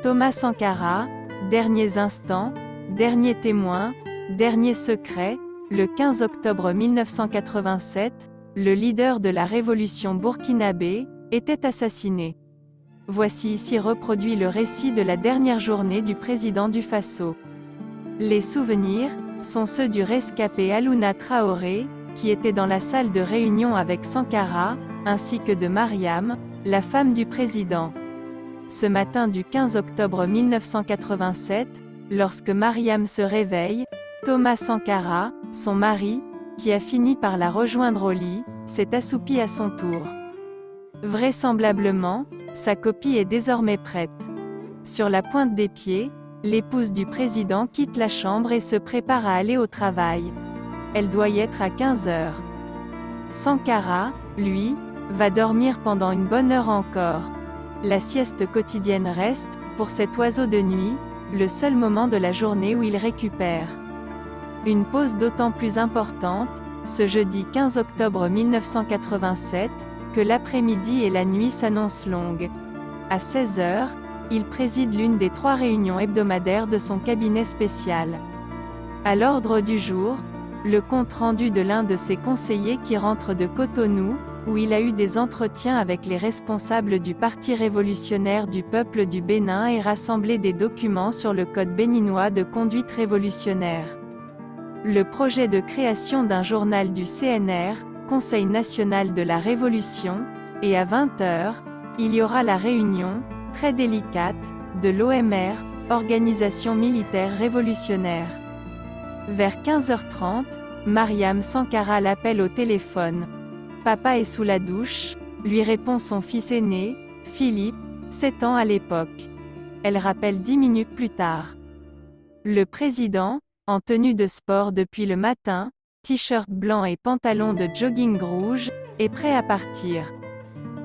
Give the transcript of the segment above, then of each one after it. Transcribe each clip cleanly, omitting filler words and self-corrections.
Thomas Sankara, Derniers instants, Dernier témoin, Dernier secret, le 15 octobre 1987, le leader de la révolution burkinabé, était assassiné. Voici ici reproduit le récit de la dernière journée du président du Faso. Les souvenirs sont ceux du rescapé Alouna Traoré, qui était dans la salle de réunion avec Sankara, ainsi que de Mariam, la femme du président. Ce matin du 15 octobre 1987, lorsque Mariam se réveille, Thomas Sankara, son mari, qui a fini par la rejoindre au lit, s'est assoupi à son tour. Vraisemblablement, sa copie est désormais prête. Sur la pointe des pieds, l'épouse du président quitte la chambre et se prépare à aller au travail. Elle doit y être à 15 heures. Sankara, lui, va dormir pendant une bonne heure encore. La sieste quotidienne reste, pour cet oiseau de nuit, le seul moment de la journée où il récupère. Une pause d'autant plus importante, ce jeudi 15 octobre 1987, que l'après-midi et la nuit s'annoncent longues. À 16 heures, il préside l'une des 3 réunions hebdomadaires de son cabinet spécial. À l'ordre du jour, le compte-rendu de l'un de ses conseillers qui rentre de Cotonou, où il a eu des entretiens avec les responsables du Parti révolutionnaire du peuple du Bénin et rassemblé des documents sur le code béninois de conduite révolutionnaire. Le projet de création d'un journal du CNR, Conseil national de la Révolution, et à 20 heures, il y aura la réunion, très délicate, de l'OMR, Organisation militaire révolutionnaire. Vers 15h30, Mariam Sankara l'appelle au téléphone. Papa est sous la douche, lui répond son fils aîné, Philippe, 7 ans à l'époque. Elle rappelle 10 minutes plus tard. Le président, en tenue de sport depuis le matin, t-shirt blanc et pantalon de jogging rouge, est prêt à partir.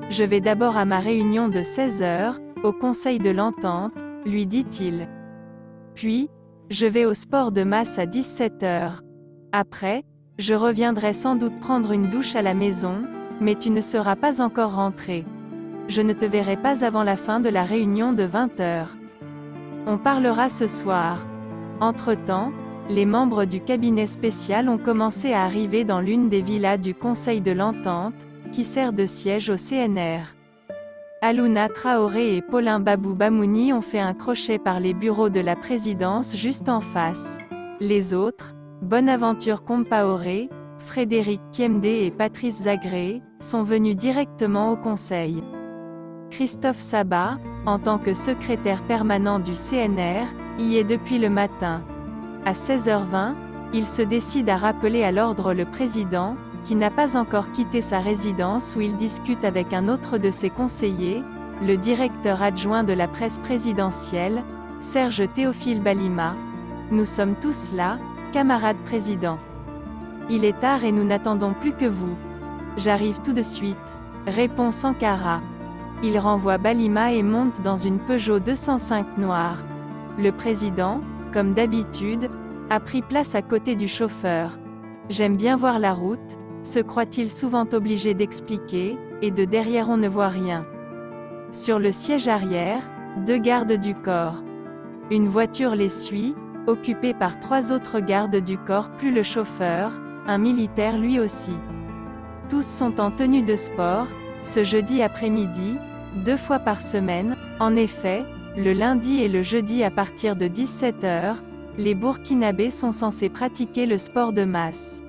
Je vais d'abord à ma réunion de 16 heures, au Conseil de l'Entente, lui dit-il. Puis, je vais au sport de masse à 17 heures. Après, je reviendrai sans doute prendre une douche à la maison, mais tu ne seras pas encore rentré. Je ne te verrai pas avant la fin de la réunion de 20 heures. On parlera ce soir. Entre-temps, les membres du cabinet spécial ont commencé à arriver dans l'une des villas du Conseil de l'Entente, qui sert de siège au CNR. Alouna Traoré et Paulin Babou Bamouni ont fait un crochet par les bureaux de la présidence juste en face. Les autres, Bonaventure Compaoré, Frédéric Kiemdé et Patrice Zagré, sont venus directement au Conseil. Christophe Sabat, en tant que secrétaire permanent du CNR, y est depuis le matin. À 16h20, il se décide à rappeler à l'ordre le président, qui n'a pas encore quitté sa résidence où il discute avec un autre de ses conseillers, le directeur adjoint de la presse présidentielle, Serge Théophile Balima. Nous sommes tous là, camarade président. Il est tard et nous n'attendons plus que vous. J'arrive tout de suite, répond Sankara. Il renvoie Balima et monte dans une Peugeot 205 noire. Le président, comme d'habitude, a pris place à côté du chauffeur. J'aime bien voir la route, se croit-il souvent obligé d'expliquer, et de derrière on ne voit rien. Sur le siège arrière, 2 gardes du corps. Une voiture les suit, occupée par 3 autres gardes du corps plus le chauffeur, un militaire lui aussi. Tous sont en tenue de sport, ce jeudi après-midi, 2 fois par semaine, en effet, le lundi et le jeudi à partir de 17 heures, les Burkinabés sont censés pratiquer le sport de masse.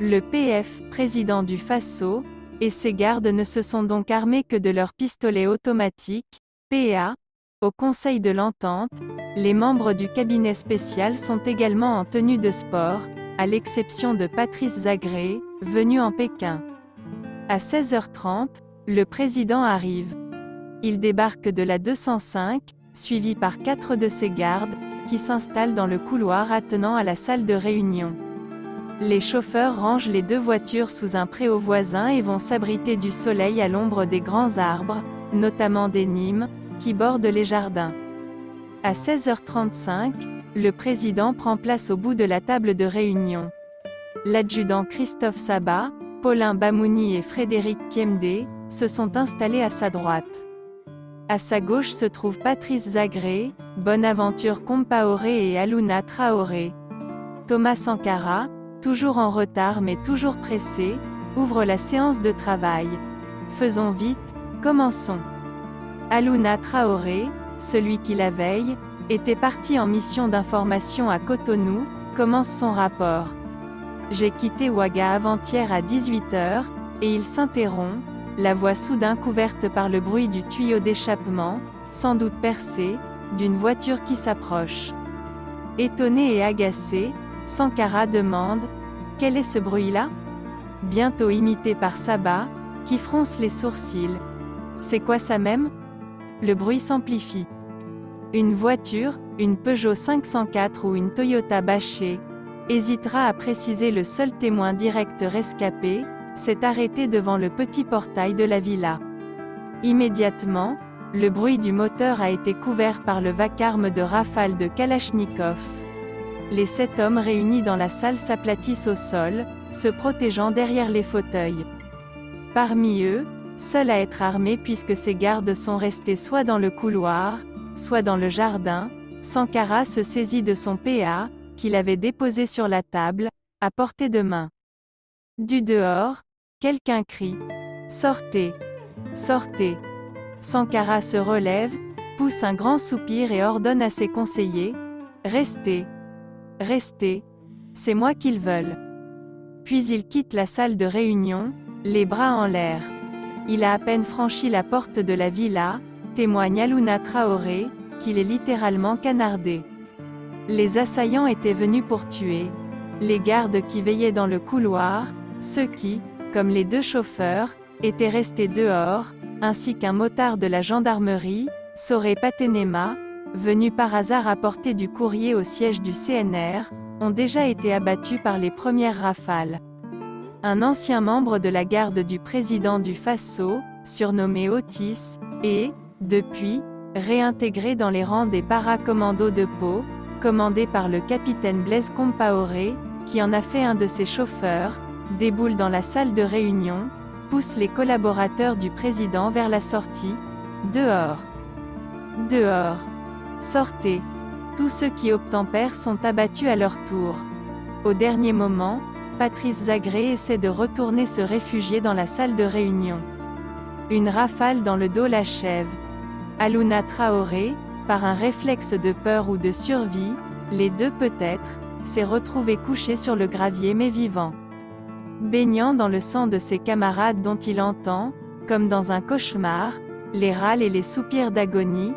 Le PF, président du Faso, et ses gardes ne se sont donc armés que de leurs pistolets automatiques, PA. Au Conseil de l'Entente, les membres du cabinet spécial sont également en tenue de sport, à l'exception de Patrice Zagré, venu en Pékin. À 16h30, le président arrive. Il débarque de la 205, suivi par 4 de ses gardes, qui s'installent dans le couloir attenant à la salle de réunion. Les chauffeurs rangent les 2 voitures sous un préau voisin et vont s'abriter du soleil à l'ombre des grands arbres, notamment des Nîmes, qui bordent les jardins. À 16h35, le président prend place au bout de la table de réunion. L'adjudant Christophe Sabat, Paulin Bamouni et Frédéric Kiemdé se sont installés à sa droite. À sa gauche se trouvent Patrice Zagré, Bonaventure Compaoré et Aluna Traoré. Thomas Sankara, toujours en retard mais toujours pressé, ouvre la séance de travail. Faisons vite, commençons. Aluna Traoré, celui qui la veille, était parti en mission d'information à Cotonou, commence son rapport. J'ai quitté Ouaga avant-hier à 18h, et il s'interrompt, la voix soudain couverte par le bruit du tuyau d'échappement, sans doute percé, d'une voiture qui s'approche. Étonné et agacé, Sankara demande « Quel est ce bruit-là » Bientôt imité par Saba, qui fronce les sourcils. « C'est quoi ça même ?» Le bruit s'amplifie. Une voiture, une Peugeot 504 ou une Toyota Bacheh, hésitera à préciser le seul témoin direct rescapé, s'est arrêté devant le petit portail de la villa. Immédiatement, le bruit du moteur a été couvert par le vacarme de rafales de Kalachnikov. Les 7 hommes réunis dans la salle s'aplatissent au sol, se protégeant derrière les fauteuils. Parmi eux, seul à être armé puisque ses gardes sont restés soit dans le couloir, soit dans le jardin, Sankara se saisit de son PA, qu'il avait déposé sur la table, à portée de main. Du dehors, quelqu'un crie « Sortez! Sortez !» Sankara se relève, pousse un grand soupir et ordonne à ses conseillers « Restez! Restez! C'est moi qu'ils veulent !» Puis il quitte la salle de réunion, les bras en l'air. Il a à peine franchi la porte de la villa, témoigne Aluna Traoré, qu'il est littéralement canardé. Les assaillants étaient venus pour tuer. Les gardes qui veillaient dans le couloir, ceux qui, comme les 2 chauffeurs, étaient restés dehors, ainsi qu'un motard de la gendarmerie, Soré Patenema, venu par hasard apporter du courrier au siège du CNR, ont déjà été abattus par les premières rafales. Un ancien membre de la garde du président du Faso, surnommé Otis, est, depuis, réintégré dans les rangs des paracommandos de Pau, commandés par le capitaine Blaise Compaoré, qui en a fait un de ses chauffeurs, déboule dans la salle de réunion, pousse les collaborateurs du président vers la sortie. Dehors! Dehors! Sortez! Tous ceux qui obtempèrent sont abattus à leur tour. Au dernier moment, Patrice Zagré essaie de retourner se réfugier dans la salle de réunion. Une rafale dans le dos l'achève. Aluna Traoré, par un réflexe de peur ou de survie, les deux peut-être, s'est retrouvé couché sur le gravier mais vivant. Baignant dans le sang de ses camarades dont il entend, comme dans un cauchemar, les râles et les soupirs d'agonie,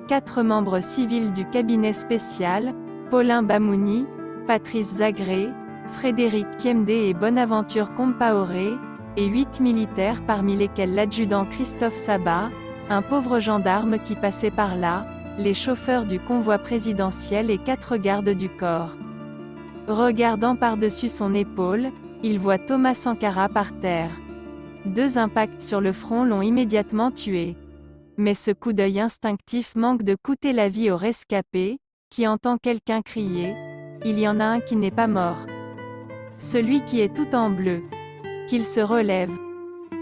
4 membres civils du cabinet spécial, Paulin Bamouni, Patrice Zagré, Frédéric Kiemdé et Bonaventure Compaoré, et 8 militaires parmi lesquels l'adjudant Christophe Saba, un pauvre gendarme qui passait par là, les chauffeurs du convoi présidentiel et 4 gardes du corps. Regardant par-dessus son épaule, il voit Thomas Sankara par terre. 2 impacts sur le front l'ont immédiatement tué. Mais ce coup d'œil instinctif manque de coûter la vie au rescapé, qui entend quelqu'un crier « Il y en a un qui n'est pas mort. Celui qui est tout en bleu. » Qu'il se relève.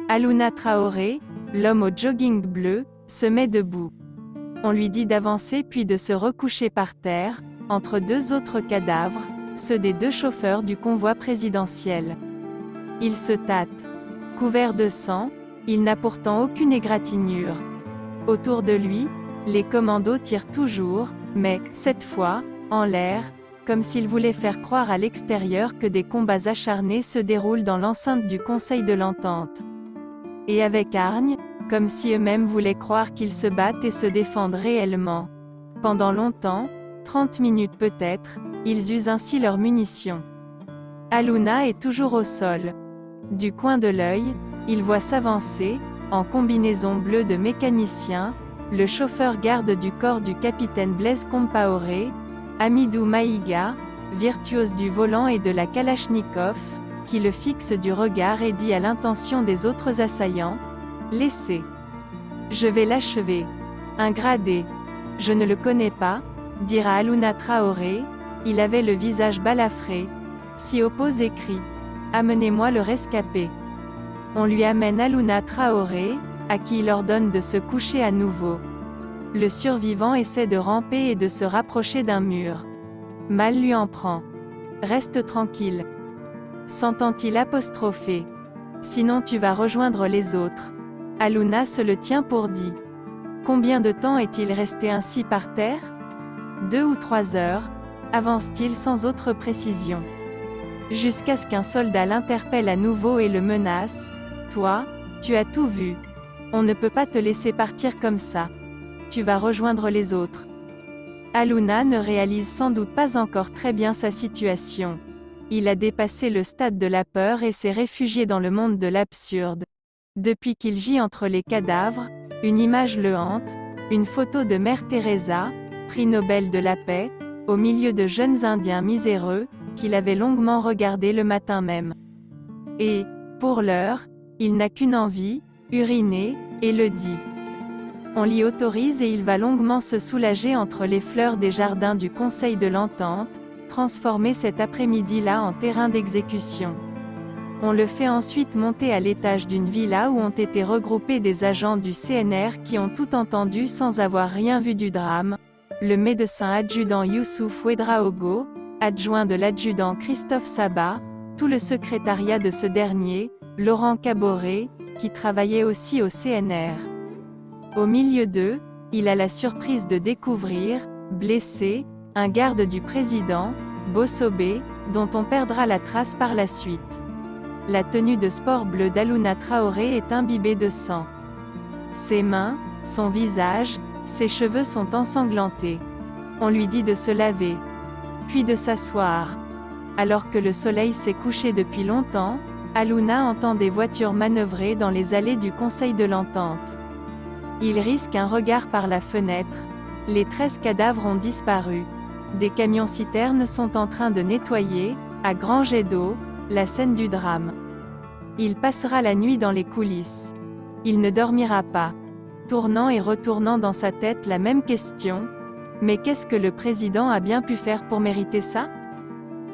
Aluna Traoré, l'homme au jogging bleu, se met debout. On lui dit d'avancer puis de se recoucher par terre, entre 2 autres cadavres, ceux des 2 chauffeurs du convoi présidentiel. Il se tâte. Couvert de sang, il n'a pourtant aucune égratignure. Autour de lui, les commandos tirent toujours, mais, cette fois, en l'air, comme s'ils voulaient faire croire à l'extérieur que des combats acharnés se déroulent dans l'enceinte du Conseil de l'Entente. Et avec hargne, comme si eux-mêmes voulaient croire qu'ils se battent et se défendent réellement. Pendant longtemps, 30 minutes peut-être, ils usent ainsi leurs munitions. Aluna est toujours au sol. Du coin de l'œil, il voit s'avancer, en combinaison bleue de mécanicien, le chauffeur garde du corps du capitaine Blaise Compaoré, Amidou Maïga, virtuose du volant et de la Kalachnikov, qui le fixe du regard et dit à l'intention des autres assaillants « Laissez. Je vais l'achever. Un gradé. Je ne le connais pas, dira Aluna Traoré, il avait le visage balafré. S'y oppose et crie « Amenez-moi le rescapé. » On lui amène Aluna Traoré, à qui il ordonne de se coucher à nouveau. Le survivant essaie de ramper et de se rapprocher d'un mur. Mal lui en prend. Reste tranquille. S'entend-il apostropher. Sinon tu vas rejoindre les autres. Aluna se le tient pour dit. Combien de temps est-il resté ainsi par terre? 2 ou 3 heures, avance-t-il sans autre précision. Jusqu'à ce qu'un soldat l'interpelle à nouveau et le menace. Toi, tu as tout vu. On ne peut pas te laisser partir comme ça. Tu vas rejoindre les autres. Aluna ne réalise sans doute pas encore très bien sa situation. Il a dépassé le stade de la peur et s'est réfugié dans le monde de l'absurde. Depuis qu'il gît entre les cadavres, une image le hante, une photo de Mère Teresa, prix Nobel de la paix, au milieu de jeunes Indiens miséreux, qu'il avait longuement regardés le matin même. Et, pour l'heure, il n'a qu'une envie, uriner, et le dit. On l'y autorise et il va longuement se soulager entre les fleurs des jardins du Conseil de l'Entente, transformer cet après-midi-là en terrain d'exécution. On le fait ensuite monter à l'étage d'une villa où ont été regroupés des agents du CNR qui ont tout entendu sans avoir rien vu du drame, le médecin adjudant Youssouf Ouedraogo, adjoint de l'adjudant Christophe Sabat, tout le secrétariat de ce dernier, Laurent Caboret, qui travaillait aussi au CNR. Au milieu d'eux, il a la surprise de découvrir, blessé, un garde du président, Bossobé, dont on perdra la trace par la suite. La tenue de sport bleue d'Aluna Traoré est imbibée de sang. Ses mains, son visage, ses cheveux sont ensanglantés. On lui dit de se laver, puis de s'asseoir. Alors que le soleil s'est couché depuis longtemps, Aluna entend des voitures manœuvrer dans les allées du Conseil de l'Entente. Il risque un regard par la fenêtre. Les 13 cadavres ont disparu. Des camions-citernes sont en train de nettoyer, à grands jets d'eau, la scène du drame. Il passera la nuit dans les coulisses. Il ne dormira pas. Tournant et retournant dans sa tête la même question. Mais qu'est-ce que le président a bien pu faire pour mériter ça?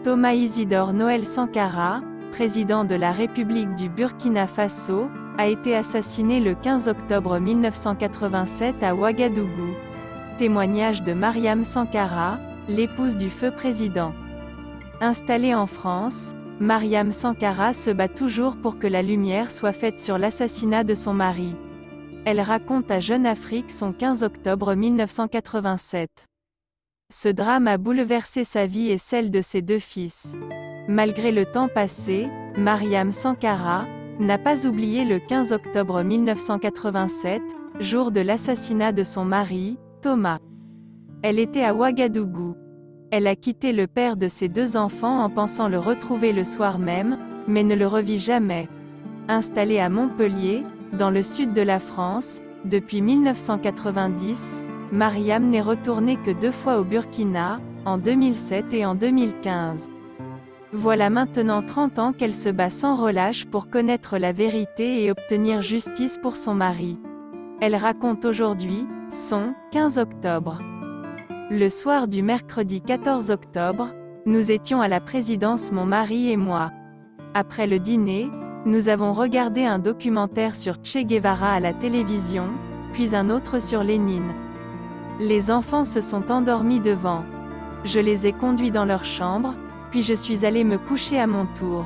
Thomas Isidore Noël Sankara, président de la République du Burkina Faso, a été assassiné le 15 octobre 1987 à Ouagadougou. Témoignage de Mariam Sankara, l'épouse du feu président. Installée en France, Mariam Sankara se bat toujours pour que la lumière soit faite sur l'assassinat de son mari. Elle raconte à Jeune Afrique son 15 octobre 1987. Ce drame a bouleversé sa vie et celle de ses 2 fils. Malgré le temps passé, Mariam Sankara n'a pas oublié le 15 octobre 1987, jour de l'assassinat de son mari, Thomas. Elle était à Ouagadougou. Elle a quitté le père de ses 2 enfants en pensant le retrouver le soir même, mais ne le revit jamais. Installée à Montpellier, dans le sud de la France, depuis 1990, Mariam n'est retournée que 2 fois au Burkina, en 2007 et en 2015. Voilà maintenant 30 ans qu'elle se bat sans relâche pour connaître la vérité et obtenir justice pour son mari. Elle raconte aujourd'hui son 15 octobre. Le soir du mercredi 14 octobre, nous étions à la présidence mon mari et moi. Après le dîner, nous avons regardé un documentaire sur Che Guevara à la télévision, puis un autre sur Lénine. Les enfants se sont endormis devant. Je les ai conduits dans leur chambre, puis je suis allée me coucher à mon tour.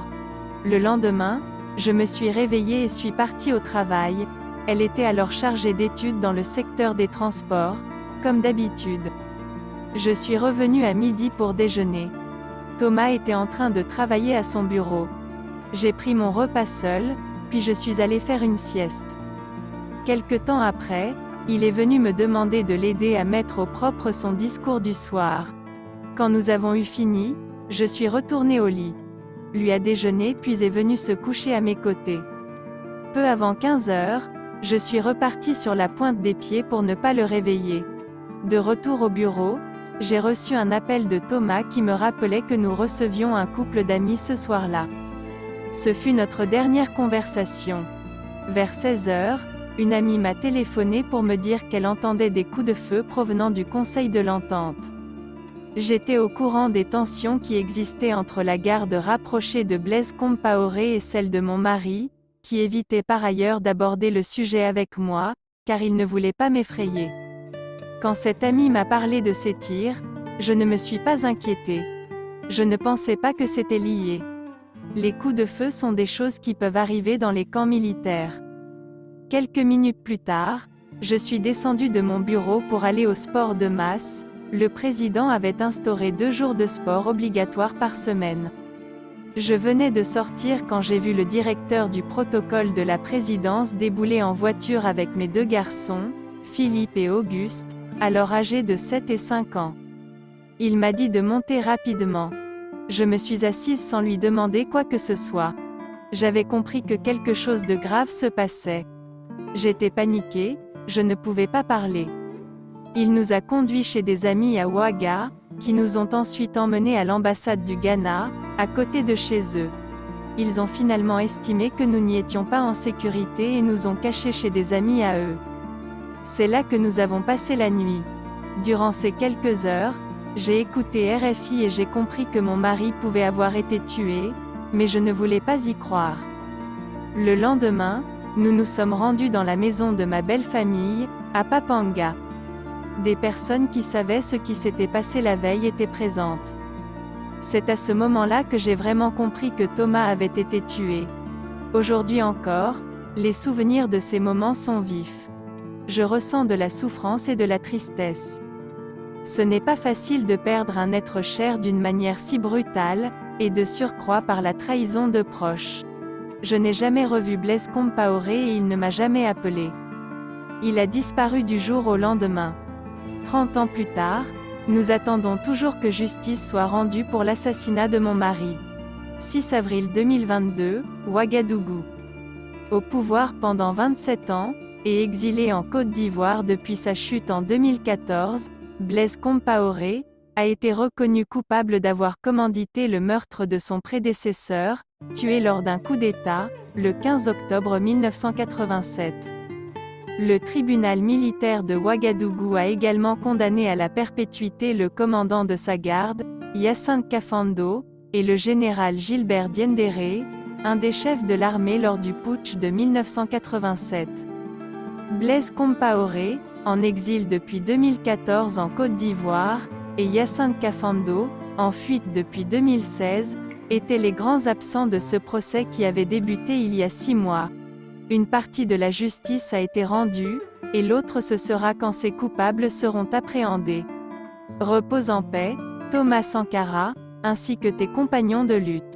Le lendemain, je me suis réveillée et suis partie au travail. Elle était alors chargée d'études dans le secteur des transports, comme d'habitude. Je suis revenue à midi pour déjeuner. Thomas était en train de travailler à son bureau. J'ai pris mon repas seul, puis je suis allée faire une sieste. Quelque temps après, il est venu me demander de l'aider à mettre au propre son discours du soir. Quand nous avons eu fini, je suis retournée au lit. Lui a déjeuné puis est venu se coucher à mes côtés. Peu avant 15 heures, je suis repartie sur la pointe des pieds pour ne pas le réveiller. De retour au bureau, j'ai reçu un appel de Thomas qui me rappelait que nous recevions un couple d'amis ce soir-là. Ce fut notre dernière conversation. Vers 16 heures, une amie m'a téléphoné pour me dire qu'elle entendait des coups de feu provenant du Conseil de l'Entente. J'étais au courant des tensions qui existaient entre la garde rapprochée de Blaise Compaoré et celle de mon mari, qui évitait par ailleurs d'aborder le sujet avec moi, car il ne voulait pas m'effrayer. Quand cet ami m'a parlé de ces tirs, je ne me suis pas inquiété. Je ne pensais pas que c'était lié. Les coups de feu sont des choses qui peuvent arriver dans les camps militaires. Quelques minutes plus tard, je suis descendu de mon bureau pour aller au sport de masse. Le président avait instauré 2 jours de sport obligatoires par semaine. Je venais de sortir quand j'ai vu le directeur du protocole de la présidence débouler en voiture avec mes 2 garçons, Philippe et Auguste, alors âgés de 7 et 5 ans. Il m'a dit de monter rapidement. Je me suis assise sans lui demander quoi que ce soit. J'avais compris que quelque chose de grave se passait. J'étais paniquée, je ne pouvais pas parler. Il nous a conduits chez des amis à Ouaga, qui nous ont ensuite emmenés à l'ambassade du Ghana, à côté de chez eux. Ils ont finalement estimé que nous n'y étions pas en sécurité et nous ont cachés chez des amis à eux. C'est là que nous avons passé la nuit. Durant ces quelques heures, j'ai écouté RFI et j'ai compris que mon mari pouvait avoir été tué, mais je ne voulais pas y croire. Le lendemain, nous nous sommes rendus dans la maison de ma belle famille, à Papanga. Des personnes qui savaient ce qui s'était passé la veille étaient présentes. C'est à ce moment-là que j'ai vraiment compris que Thomas avait été tué. Aujourd'hui encore, les souvenirs de ces moments sont vifs. Je ressens de la souffrance et de la tristesse. Ce n'est pas facile de perdre un être cher d'une manière si brutale, et de surcroît par la trahison de proches. Je n'ai jamais revu Blaise Compaoré et il ne m'a jamais appelé. Il a disparu du jour au lendemain. 30 ans plus tard, nous attendons toujours que justice soit rendue pour l'assassinat de mon mari. 6 avril 2022, Ouagadougou. Au pouvoir pendant 27 ans, et exilé en Côte d'Ivoire depuis sa chute en 2014, Blaise Compaoré a été reconnu coupable d'avoir commandité le meurtre de son prédécesseur, tué lors d'un coup d'État, le 15 octobre 1987. Le tribunal militaire de Ouagadougou a également condamné à la perpétuité le commandant de sa garde, Hyacinthe Kafando, et le général Gilbert Diendéré, un des chefs de l'armée lors du putsch de 1987. Blaise Compaoré, en exil depuis 2014 en Côte d'Ivoire, et Hyacinthe Kafando, en fuite depuis 2016, étaient les grands absents de ce procès qui avait débuté il y a 6 mois. Une partie de la justice a été rendue, et l'autre ce sera quand ces coupables seront appréhendés. Repose en paix, Thomas Sankara, ainsi que tes compagnons de lutte.